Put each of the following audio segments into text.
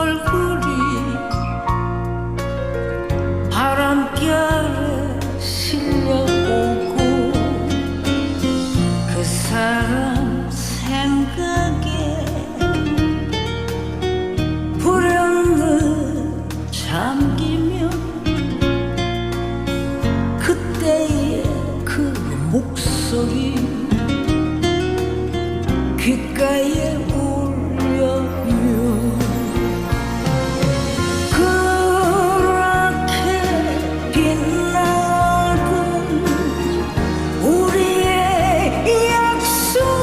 얼굴이 바람결에 실려오고 그 사람 생각에 불현듯 잠기면 그때의 그 목소리 귓가에 울려요. 그렇게 빛나던 우리의 약속도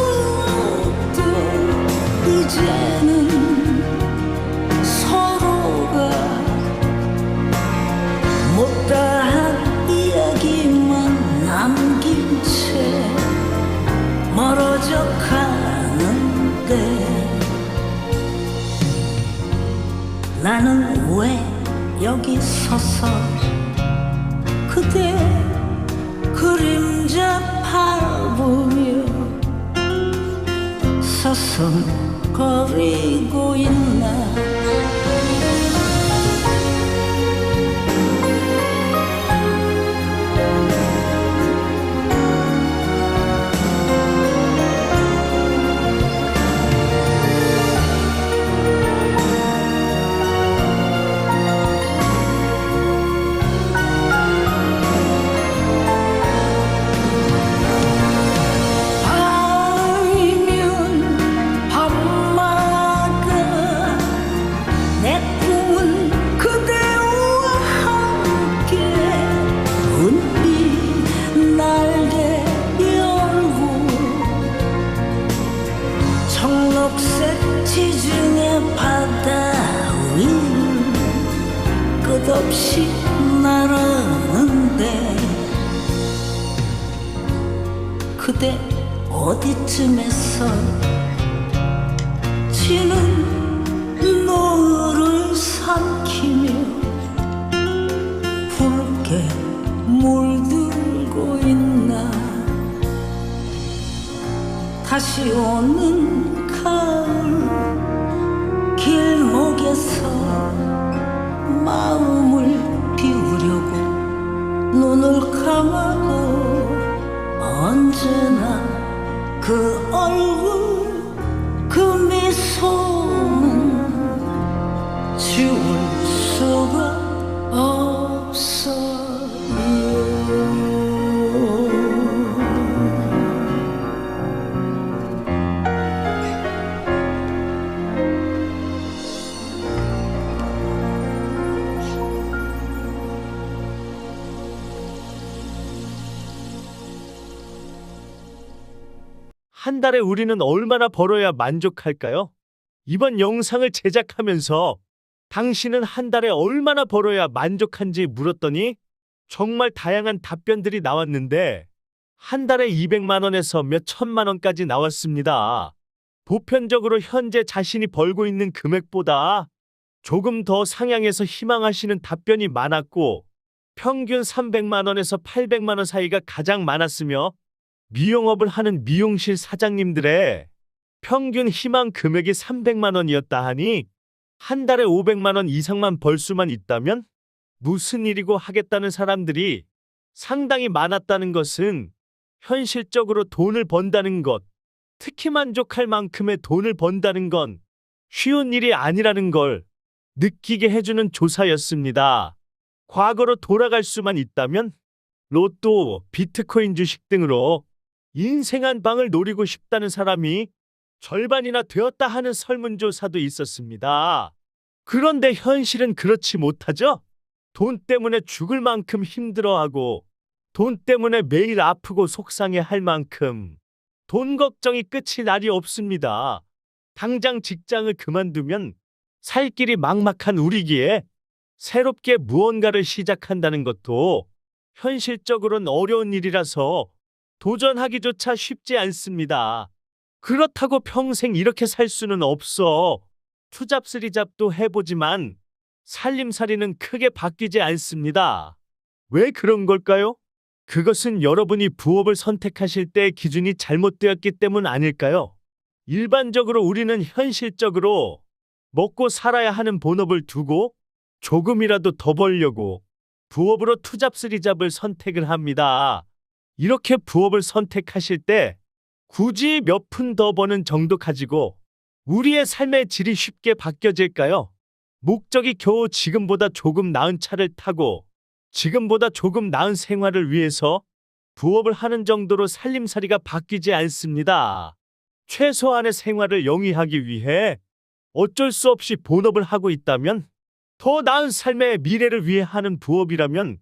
이제는 서로가 못다한 이야기만 남긴 채 멀어져 가는데 나는 왜 여기 서서 그대 그림자 밟으며 서성거리고 있나. 지중해 바다 위를 끝없이 날았는데 그대 어디쯤에서 지는 노을을 삼키며 붉게 물들고 있나. 다시 오는 가을 길목에서 마음을 비우려고 눈을 감아도 언제나 그 얼굴 그 미소는 지울 수가 없어요. 한 달에 우리는 얼마나 벌어야 만족할까요? 이번 영상을 제작하면서 당신은 한 달에 얼마나 벌어야 만족한지 물었더니 정말 다양한 답변들이 나왔는데 한 달에 200만 원에서 몇 천만 원까지 나왔습니다. 보편적으로 현재 자신이 벌고 있는 금액보다 조금 더 상향해서 희망하시는 답변이 많았고 평균 300만 원에서 800만 원 사이가 가장 많았으며 미용업을 하는 미용실 사장님들의 평균 희망 금액이 300만 원이었다 하니 한 달에 500만 원 이상만 벌 수만 있다면 무슨 일이고 하겠다는 사람들이 상당히 많았다는 것은 현실적으로 돈을 번다는 것, 특히 만족할 만큼의 돈을 번다는 건 쉬운 일이 아니라는 걸 느끼게 해주는 조사였습니다. 과거로 돌아갈 수만 있다면 로또, 비트코인 주식 등으로 인생 한 방을 노리고 싶다는 사람이 절반이나 되었다 하는 설문조사도 있었습니다. 그런데 현실은 그렇지 못하죠? 돈 때문에 죽을 만큼 힘들어하고 돈 때문에 매일 아프고 속상해할 만큼 돈 걱정이 끝이 날이 없습니다. 당장 직장을 그만두면 살 길이 막막한 우리기에 새롭게 무언가를 시작한다는 것도 현실적으로는 어려운 일이라서 도전하기조차 쉽지 않습니다. 그렇다고 평생 이렇게 살 수는 없어. 투잡스리잡도 해보지만 살림살이는 크게 바뀌지 않습니다. 왜 그런 걸까요? 그것은 여러분이 부업을 선택하실 때 기준이 잘못되었기 때문 아닐까요? 일반적으로 우리는 현실적으로 먹고 살아야 하는 본업을 두고 조금이라도 더 벌려고 부업으로 투잡쓰리잡을 선택을 합니다. 이렇게 부업을 선택하실 때 굳이 몇 푼 더 버는 정도 가지고 우리의 삶의 질이 쉽게 바뀌어질까요? 목적이 겨우 지금보다 조금 나은 차를 타고 지금보다 조금 나은 생활을 위해서 부업을 하는 정도로 살림살이가 바뀌지 않습니다. 최소한의 생활을 영위하기 위해 어쩔 수 없이 본업을 하고 있다면, 더 나은 삶의 미래를 위해 하는 부업이라면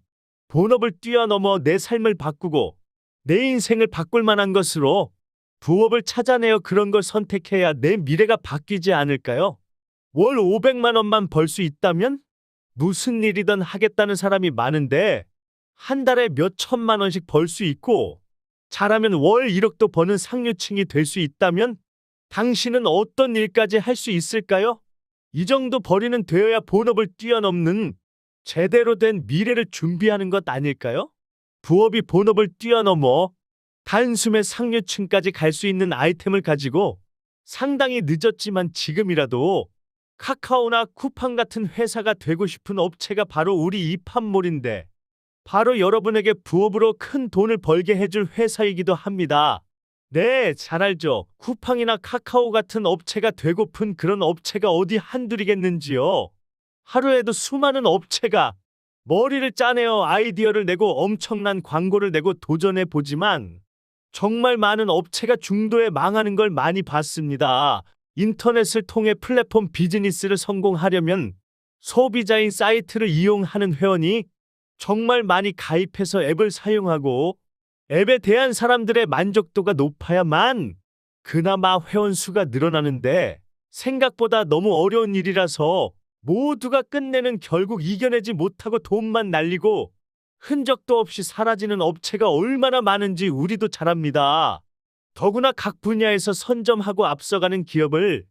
본업을 뛰어넘어 내 삶을 바꾸고 내 인생을 바꿀 만한 것으로 부업을 찾아내어 그런 걸 선택해야 내 미래가 바뀌지 않을까요? 월 500만 원만 벌 수 있다면 무슨 일이든 하겠다는 사람이 많은데 한 달에 몇 천만 원씩 벌 수 있고 잘하면 월 1억도 버는 상류층이 될 수 있다면 당신은 어떤 일까지 할 수 있을까요? 이 정도 벌이는 되어야 본업을 뛰어넘는 제대로 된 미래를 준비하는 것 아닐까요? 부업이 본업을 뛰어넘어 단숨에 상류층까지 갈 수 있는 아이템을 가지고 상당히 늦었지만 지금이라도 카카오나 쿠팡 같은 회사가 되고 싶은 업체가 바로 우리 이팝몰인데, 바로 여러분에게 부업으로 큰 돈을 벌게 해줄 회사이기도 합니다. 네, 잘 알죠. 쿠팡이나 카카오 같은 업체가 되고픈 그런 업체가 어디 한둘이겠는지요. 하루에도 수많은 업체가 머리를 짜내어 아이디어를 내고 엄청난 광고를 내고 도전해 보지만 정말 많은 업체가 중도에 망하는 걸 많이 봤습니다. 인터넷을 통해 플랫폼 비즈니스를 성공하려면 소비자인 사이트를 이용하는 회원이 정말 많이 가입해서 앱을 사용하고 앱에 대한 사람들의 만족도가 높아야만 그나마 회원 수가 늘어나는데, 생각보다 너무 어려운 일이라서 모두가 끝내는 결국 이겨내지 못하고 돈만 날리고 흔적도 없이 사라지는 업체가 얼마나 많은지 우리도 잘 압니다. 더구나 각 분야에서 선점하고 앞서가는 기업을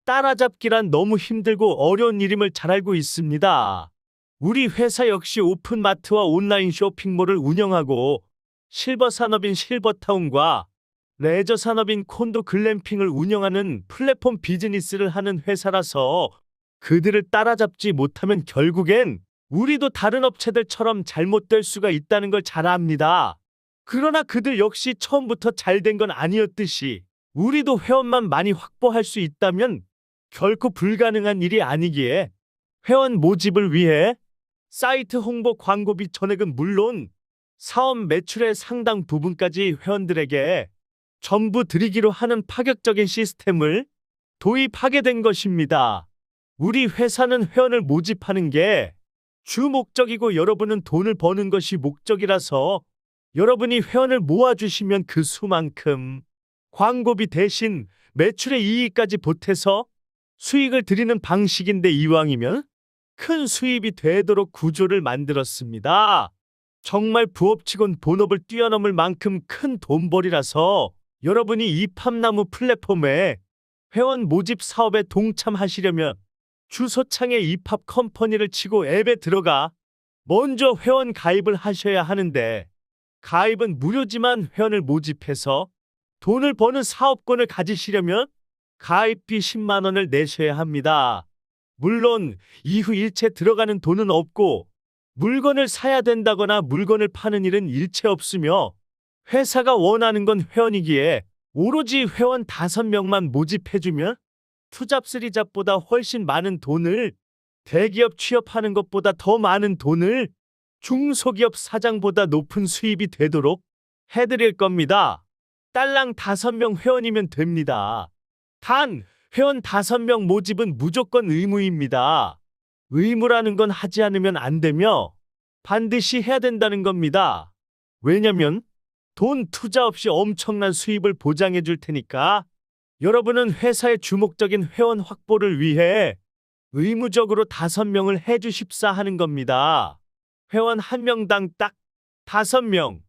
따라잡기란 너무 힘들고 어려운 일임을 잘 알고 있습니다. 우리 회사 역시 오픈마트와 온라인 쇼핑몰을 운영하고 실버 산업인 실버타운과 레저 산업인 콘도 글램핑을 운영하는 플랫폼 비즈니스를 하는 회사라서 그들을 따라잡지 못하면 결국엔 우리도 다른 업체들처럼 잘못될 수가 있다는 걸 잘 압니다. 그러나 그들 역시 처음부터 잘 된 건 아니었듯이 우리도 회원만 많이 확보할 수 있다면 결코 불가능한 일이 아니기에 회원 모집을 위해 사이트 홍보 광고비 전액은 물론 사업 매출의 상당 부분까지 회원들에게 전부 드리기로 하는 파격적인 시스템을 도입하게 된 것입니다. 우리 회사는 회원을 모집하는 게 주 목적이고 여러분은 돈을 버는 것이 목적이라서 여러분이 회원을 모아주시면 그 수만큼 광고비 대신 매출의 이익까지 보태서 수익을 드리는 방식인데, 이왕이면 큰 수입이 되도록 구조를 만들었습니다. 정말 부업치곤 본업을 뛰어넘을 만큼 큰 돈벌이라서 여러분이 이팝나무 플랫폼에 회원 모집 사업에 동참하시려면 주소창에 이팝 컴퍼니를 치고 앱에 들어가 먼저 회원 가입을 하셔야 하는데, 가입은 무료지만 회원을 모집해서 돈을 버는 사업권을 가지시려면 가입비 10만 원을 내셔야 합니다. 물론 이후 일체 들어가는 돈은 없고 물건을 사야 된다거나 물건을 파는 일은 일체 없으며, 회사가 원하는 건 회원이기에 오로지 회원 5명만 모집해주면 투잡쓰리잡보다 훨씬 많은 돈을, 대기업 취업하는 것보다 더 많은 돈을, 중소기업 사장보다 높은 수입이 되도록 해드릴 겁니다. 딸랑 5명 회원이면 됩니다. 단 회원 5명 모집은 무조건 의무입니다. 의무라는 건 하지 않으면 안 되며 반드시 해야 된다는 겁니다. 왜냐면 돈 투자 없이 엄청난 수입을 보장해 줄 테니까 여러분은 회사의 주목적인 회원 확보를 위해 의무적으로 5명을 해주십사 하는 겁니다. 회원 1명당 딱 5명.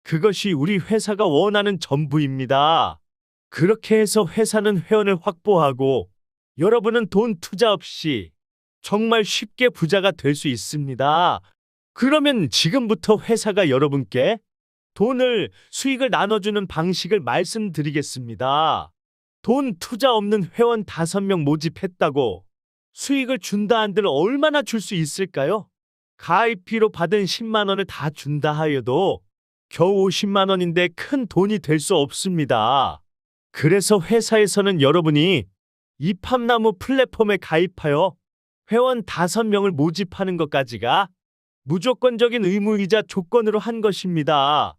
그것이 우리 회사가 원하는 전부입니다. 그렇게 해서 회사는 회원을 확보하고 여러분은 돈 투자 없이 정말 쉽게 부자가 될 수 있습니다. 그러면 지금부터 회사가 여러분께 수익을 나눠주는 방식을 말씀드리겠습니다. 돈 투자 없는 회원 5명 모집했다고 수익을 준다 한들 얼마나 줄 수 있을까요? 가입비로 받은 10만 원을 다 준다 하여도 겨우 50만 원인데 큰 돈이 될 수 없습니다. 그래서 회사에서는 여러분이 이팝나무 플랫폼에 가입하여 회원 5명을 모집하는 것까지가 무조건적인 의무이자 조건으로 한 것입니다.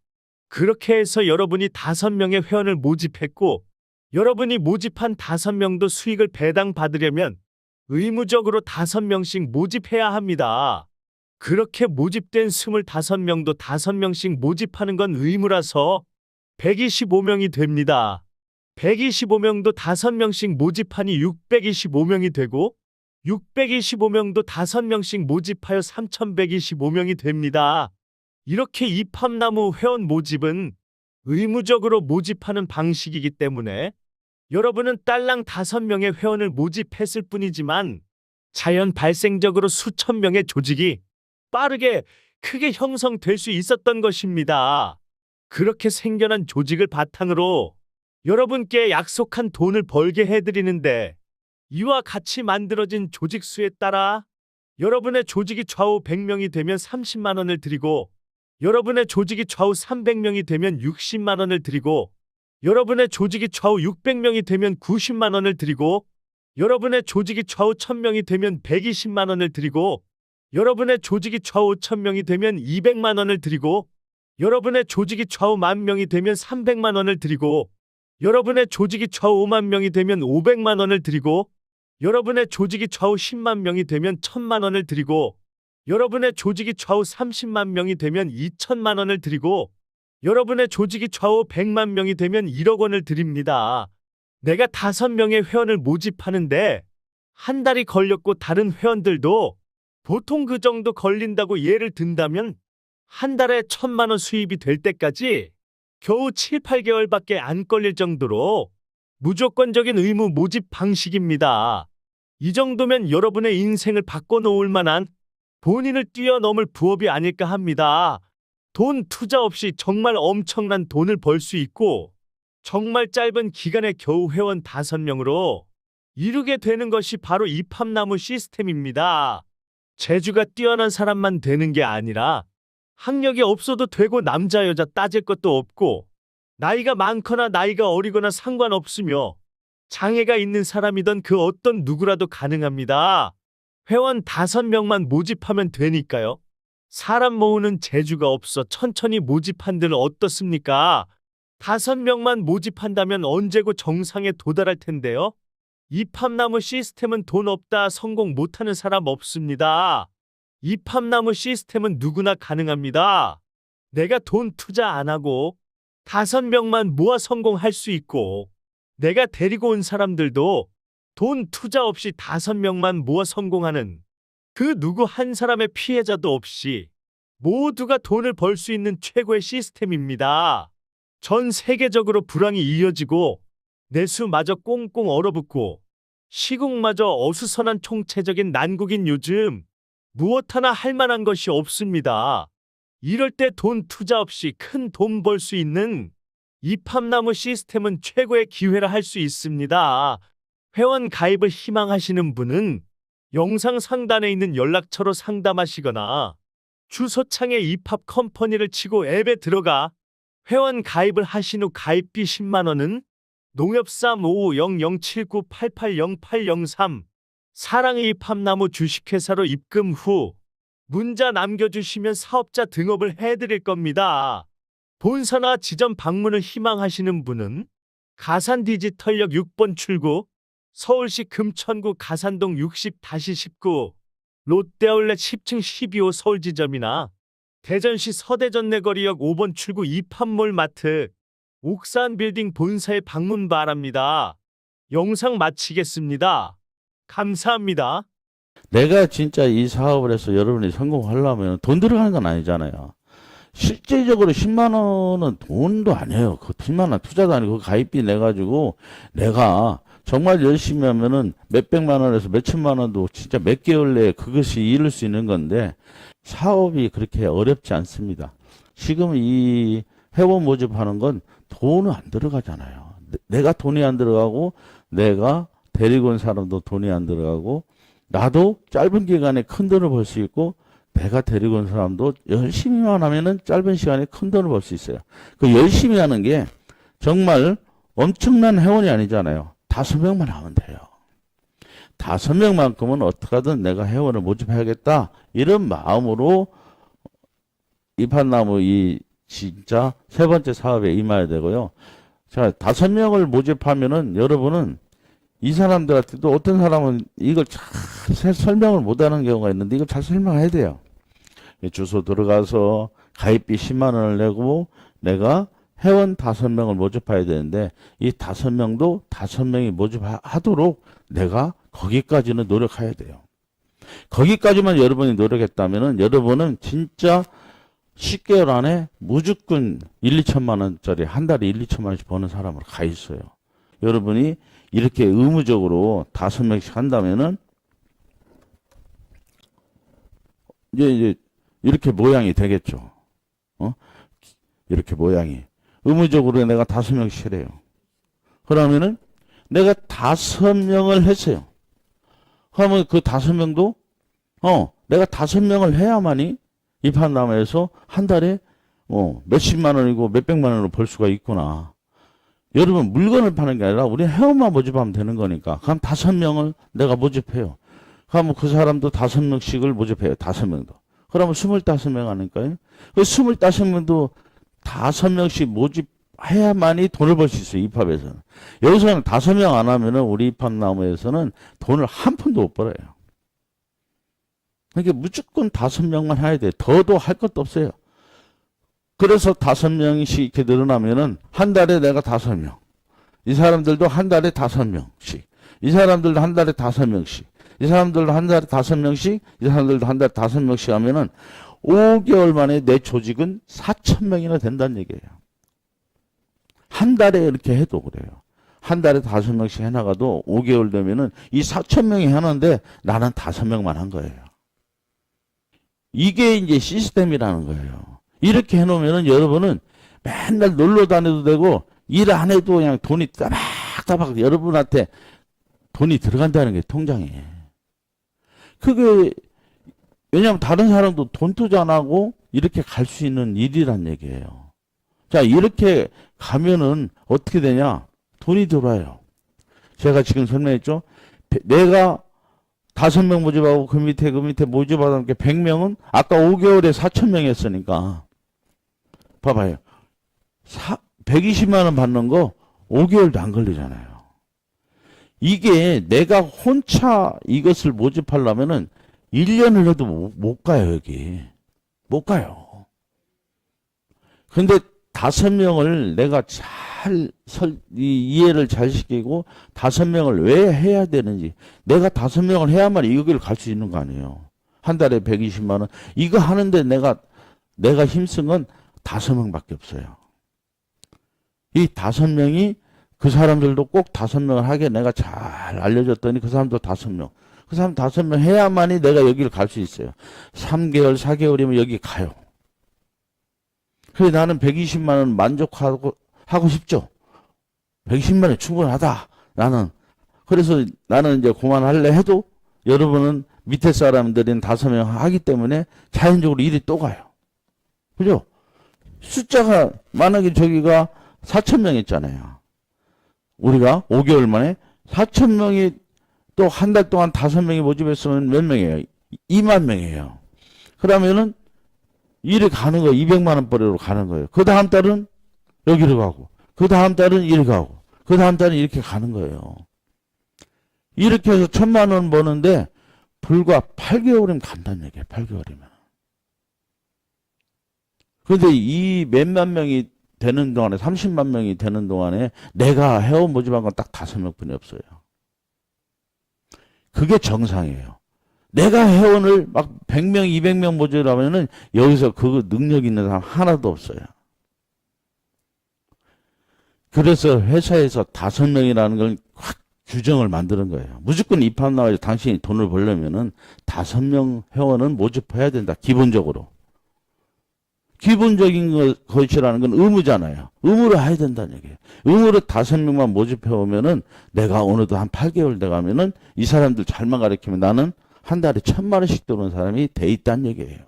그렇게 해서 여러분이 5명의 회원을 모집했고, 여러분이 모집한 5명도 수익을 배당 받으려면 의무적으로 5명씩 모집해야 합니다. 그렇게 모집된 25명도 5명씩 모집하는 건 의무라서 125명이 됩니다. 125명도 5명씩 모집하니 625명이 되고, 625명도 5명씩 모집하여 3125명이 됩니다. 이렇게 이팝나무 회원 모집은 의무적으로 모집하는 방식이기 때문에 여러분은 딸랑 5명의 회원을 모집했을 뿐이지만 자연 발생적으로 수천 명의 조직이 빠르게 크게 형성될 수 있었던 것입니다. 그렇게 생겨난 조직을 바탕으로 여러분께 약속한 돈을 벌게 해드리는데, 이와 같이 만들어진 조직 수에 따라 여러분의 조직이 좌우 100명이 되면 30만 원을 드리고, 여러분의 조직이 좌우 300명이 되면 60만 원을 드리고, 여러분의 조직이 좌우 600명이 되면 90만 원을 드리고, 여러분의 조직이 좌우 1000명이 되면 120만 원을 드리고, 여러분의 조직이 좌우 1000명이 되면 200만 원을 드리고, 여러분의 조직이 좌우 10,000명이 되면 300만 원을 드리고, 여러분의 조직이 좌우 5만 명이 되면 500만 원을 드리고, 여러분의 조직이 좌우 10만 명이 되면 1000만 원을 드리고, 여러분의 조직이 좌우 30만 명이 되면 2천만 원을 드리고, 여러분의 조직이 좌우 100만 명이 되면 1억 원을 드립니다. 내가 5명의 회원을 모집하는데 한 달이 걸렸고 다른 회원들도 보통 그 정도 걸린다고 예를 든다면 한 달에 1,000만 원 수입이 될 때까지 겨우 7, 8개월밖에 안 걸릴 정도로 무조건적인 의무 모집 방식입니다. 이 정도면 여러분의 인생을 바꿔놓을 만한 본인을 뛰어넘을 부업이 아닐까 합니다. 돈 투자 없이 정말 엄청난 돈을 벌 수 있고, 정말 짧은 기간에 겨우 회원 5명으로 이루게 되는 것이 바로 이팝나무 시스템입니다. 재주가 뛰어난 사람만 되는 게 아니라 학력이 없어도 되고 남자 여자 따질 것도 없고, 나이가 많거나 나이가 어리거나 상관없으며 장애가 있는 사람이든 그 어떤 누구라도 가능합니다. 회원 5명만 모집하면 되니까요. 사람 모으는 재주가 없어 천천히 모집한들 어떻습니까? 5명만 모집한다면 언제고 정상에 도달할 텐데요. 이팝나무 시스템은 돈 없다 성공 못하는 사람 없습니다. 이팝나무 시스템은 누구나 가능합니다. 내가 돈 투자 안 하고 5명만 모아 성공할 수 있고, 내가 데리고 온 사람들도 돈 투자 없이 5명만 모아 성공하는, 그 누구 한 사람의 피해자도 없이 모두가 돈을 벌 수 있는 최고의 시스템입니다. 전 세계적으로 불황이 이어지고 내수마저 꽁꽁 얼어붙고 시국마저 어수선한 총체적인 난국인 요즘 무엇 하나 할 만한 것이 없습니다. 이럴 때 돈 투자 없이 큰 돈 벌 수 있는 이팝나무 시스템은 최고의 기회라 할 수 있습니다. 회원 가입을 희망하시는 분은 영상 상단에 있는 연락처로 상담하시거나 주소창에 이팝 컴퍼니를 치고 앱에 들어가 회원 가입을 하신 후 가입비 10만 원은 농협 3550-079-880803 사랑의 이팝나무 주식회사로 입금 후 문자 남겨주시면 사업자 등업을 해드릴 겁니다. 본사나 지점 방문을 희망하시는 분은 가산 디지털역 6번 출구, 서울시 금천구 가산동 60-19, 롯데아울렛 10층 12호 서울지점이나 대전시 서대전 내거리역 5번 출구 이팝몰 마트, 옥산 빌딩 본사에 방문 바랍니다. 영상 마치겠습니다. 감사합니다. 내가 진짜 이 사업을 해서 여러분이 성공하려면 돈 들어가는 건 아니잖아요. 실제적으로 10만 원은 돈도 아니에요. 그 10만 원 투자도 아니고 가입비 내가지고 내가 정말 열심히 하면은 몇백만 원에서 몇천만 원도 진짜 몇 개월 내에 그것이 이룰 수 있는 건데, 사업이 그렇게 어렵지 않습니다. 지금 이 회원 모집하는 건 돈은 안 들어가잖아요. 내가 돈이 안 들어가고 내가 데리고 온 사람도 돈이 안 들어가고 나도 짧은 기간에 큰 돈을 벌 수 있고 내가 데리고 온 사람도 열심히만 하면은 짧은 시간에 큰 돈을 벌 수 있어요. 그 열심히 하는 게 정말 엄청난 회원이 아니잖아요. 5명만 하면 돼요. 5명만큼은 어떻게 하든 내가 회원을 모집해야겠다. 이런 마음으로 이판나무 이 진짜 세 번째 사업에 임해야 되고요. 자, 5명을 모집하면은 여러분은 이 사람들한테도 어떤 사람은 이걸 잘 설명을 못하는 경우가 있는데 이걸 잘 설명해야 돼요. 주소 들어가서 가입비 10만 원을 내고 내가 회원 5명을 모집해야 되는데 이 5명도 5명이 모집하도록 내가 거기까지는 노력해야 돼요. 거기까지만 여러분이 노력했다면은 여러분은 진짜 10개월 안에 무조건 1, 2천만 원짜리 한 달에 1, 2천만 원씩 버는 사람으로 가 있어요. 여러분이 이렇게 의무적으로 5명씩 한다면은 이제 이렇게 모양이 되겠죠. 이렇게 모양이. 의무적으로 내가 5명씩 해요. 그러면은 내가 5명을 했어요. 그러면 그 5명도 내가 5명을 해야만이 이 판다마에서 한 달에 몇십만 원이고 몇백만 원으로 벌 수가 있구나. 여러분 물건을 파는 게 아니라 우리 회원만 모집하면 되는 거니까. 그럼 5명을 내가 모집해요. 그러면 그 사람도 5명씩을 모집해요. 5명도. 그러면 25명 하니까요. 그 25명도 5명씩 모집해야만이 돈을 벌 수 있어요. 입합에서는. 여기서는 5명 안 하면은 우리 입합나무에서는 돈을 한 푼도 못 벌어요. 그러니까 무조건 5명만 해야 돼. 더도 할 것도 없어요. 그래서 5명씩 이렇게 늘어나면은 한 달에 내가 5명. 이 사람들도 한 달에 5명씩. 이 사람들도 한 달에 5명씩. 이 사람들도 한 달에 5명씩. 이 사람들도 한 달에 5명씩 하면은 5개월 만에 내 조직은 4,000명이나 된다는 얘기예요. 한 달에 이렇게 해도 그래요. 한 달에 5명씩 해나가도 5개월 되면은 이 4,000명이 하는데 나는 5명만 한 거예요. 이게 이제 시스템이라는 거예요. 이렇게 해놓으면은 여러분은 맨날 놀러 다녀도 되고 일 안 해도 그냥 돈이 따박따박 여러분한테 돈이 들어간다는 게 통장에. 그게 왜냐하면 다른 사람도 돈 투자 안 하고 이렇게 갈 수 있는 일이란 얘기예요. 자, 이렇게 가면은 어떻게 되냐? 돈이 들어와요. 제가 지금 설명했죠? 내가 5명 모집하고 그 밑에 모집하던 게 100명은 아까 5개월에 4,000명 했으니까 봐봐요. 120만 원 받는 거 5개월도 안 걸리잖아요. 이게 내가 혼자 이것을 모집하려면은 1년을 해도 못 가요, 여기. 못 가요. 근데 5명을 내가 이해를 잘 시키고 5명을 왜 해야 되는지. 내가 5명을 해야만 여기를 갈 수 있는 거 아니에요. 한 달에 120만 원. 이거 하는데 내가 힘쓴 건 5명밖에 없어요. 이 5명이 그 사람들도 꼭 5명을 하게 내가 잘 알려줬더니 그 사람도 5명. 그 사람 5명 해야만이 내가 여기를 갈 수 있어요. 3개월, 4개월이면 여기 가요. 그래서 나는 120만 원 만족하고 하고 싶죠. 120만 원 충분하다. 그래서 나는 이제 그만할래 해도 여러분은 밑에 사람들은 5명 하기 때문에 자연적으로 일이 또 가요. 그죠? 숫자가 만약에 저기가 4,000명 있잖아요. 우리가 5개월 만에 4,000명이 또 한 달 동안 5명이 모집했으면 몇 명이에요? 2만 명이에요. 그러면은 일이 가는 거예요. 200만 원벌이로 가는 거예요. 그 다음 달은 여기로 가고, 그 다음 달은 이리 가고, 그 다음 달은 이렇게 가는 거예요. 이렇게 해서 1,000만 원 버는데 불과 8개월이면 간다는 얘기예요. 8개월이면. 그런데 이 몇만 명이 되는 동안에 30만 명이 되는 동안에 내가 회원 모집한 건 딱 5명뿐이 없어요. 그게 정상이에요. 내가 회원을 막 100명, 200명 모집하면은 여기서 그 능력 있는 사람 하나도 없어요. 그래서 회사에서 5명이라는 걸 확 규정을 만드는 거예요. 무조건 입학 나와서 당신이 돈을 벌려면은 5명 회원은 모집해야 된다. 기본적으로. 기본적인 것이라는 건 의무잖아요. 의무로 해야 된다는 얘기예요. 의무로 5명만 모집해 오면은 내가 어느덧 한 8개월 돼 가면은 이 사람들 잘만 가르치면 나는 한 달에 1,000만 원씩 들어오는 사람이 돼 있다는 얘기예요.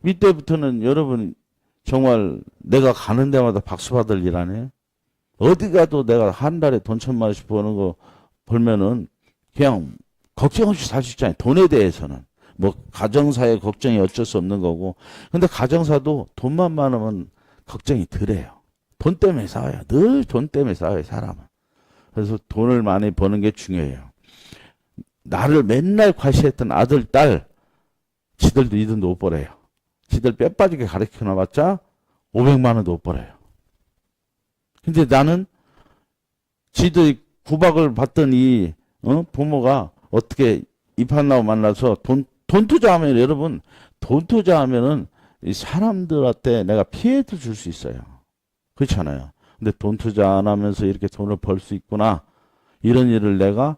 이때부터는 여러분 정말 내가 가는 데마다 박수 받을 일 아니에요? 어디 가도 내가 한 달에 돈 1,000만 원씩 버는 거 벌면은 그냥 걱정 없이 살 수 있잖아요. 돈에 대해서는. 뭐 가정사의 걱정이 어쩔 수 없는 거고. 근데 가정사도 돈만 많으면 걱정이 덜해요. 돈 때문에 싸워요. 늘 돈 때문에 싸워요, 사람은. 그래서 돈을 많이 버는 게 중요해요. 나를 맨날 과시했던 아들, 딸, 지들도 이 돈도 못 벌어요. 지들 뼈 빠지게 가르쳐 놔봤자 500만 원도 못 벌어요. 근데 나는 지들 구박을 받던 이 부모가 어떻게 입한나고 만나서 돈 투자하면 여러분 돈 투자하면은 이 사람들한테 내가 피해도 줄 수 있어요. 그렇잖아요. 근데 돈 투자 안 하면서 이렇게 돈을 벌 수 있구나. 이런 일을 내가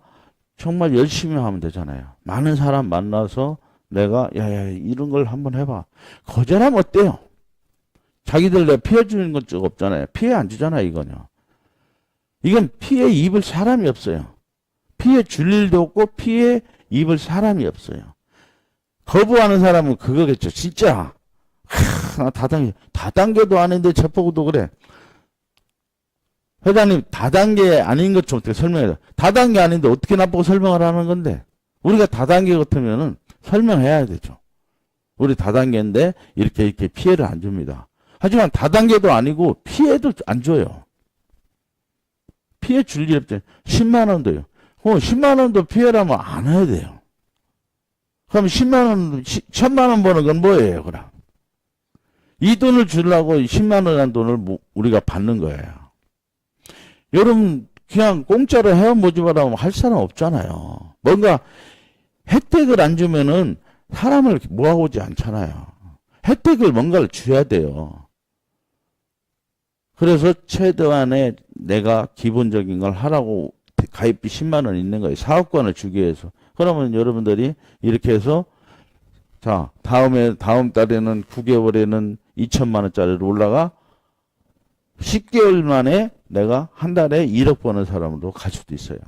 정말 열심히 하면 되잖아요. 많은 사람 만나서 내가 야야 이런 걸 한번 해봐. 거절하면 어때요? 자기들 내가 피해 주는 건 적 없잖아요. 피해 안 주잖아요, 이거요. 이건 피해 입을 사람이 없어요. 피해 줄 일도 없고 피해 입을 사람이 없어요. 거부하는 사람은 그거겠죠. 진짜 다단계도 아닌데 저보고도 그래. 회장님 다단계 아닌 것 좀 어떻게 설명해요. 다단계 아닌데 어떻게 나쁘고 설명을 하는 건데. 우리가 다단계 같으면은 설명해야 되죠. 우리 다단계인데 이렇게 피해를 안 줍니다. 하지만 다단계도 아니고 피해도 안 줘요. 피해 줄 일 없죠. 10만 원도요. 10만 원도 피해라면 안 해야 돼요. 그럼 10만 원, 1,000만 원 버는 건 뭐예요, 그럼? 이 돈을 주려고 10만 원이라는 돈을 우리가 받는 거예요. 여러분, 그냥 공짜로 회원 모집하라고 할 사람 없잖아요. 뭔가 혜택을 안 주면은 사람을 모아오지 않잖아요. 혜택을 뭔가를 줘야 돼요. 그래서 최대한의 내가 기본적인 걸 하라고 가입비 10만 원 있는 거예요. 사업권을 주기 위해서. 그러면 여러분들이 이렇게 해서 자, 다음 달에는 9개월에는 2,000만 원짜리로 올라가 10개월 만에 내가 한 달에 1억 버는 사람으로 갈 수도 있어요.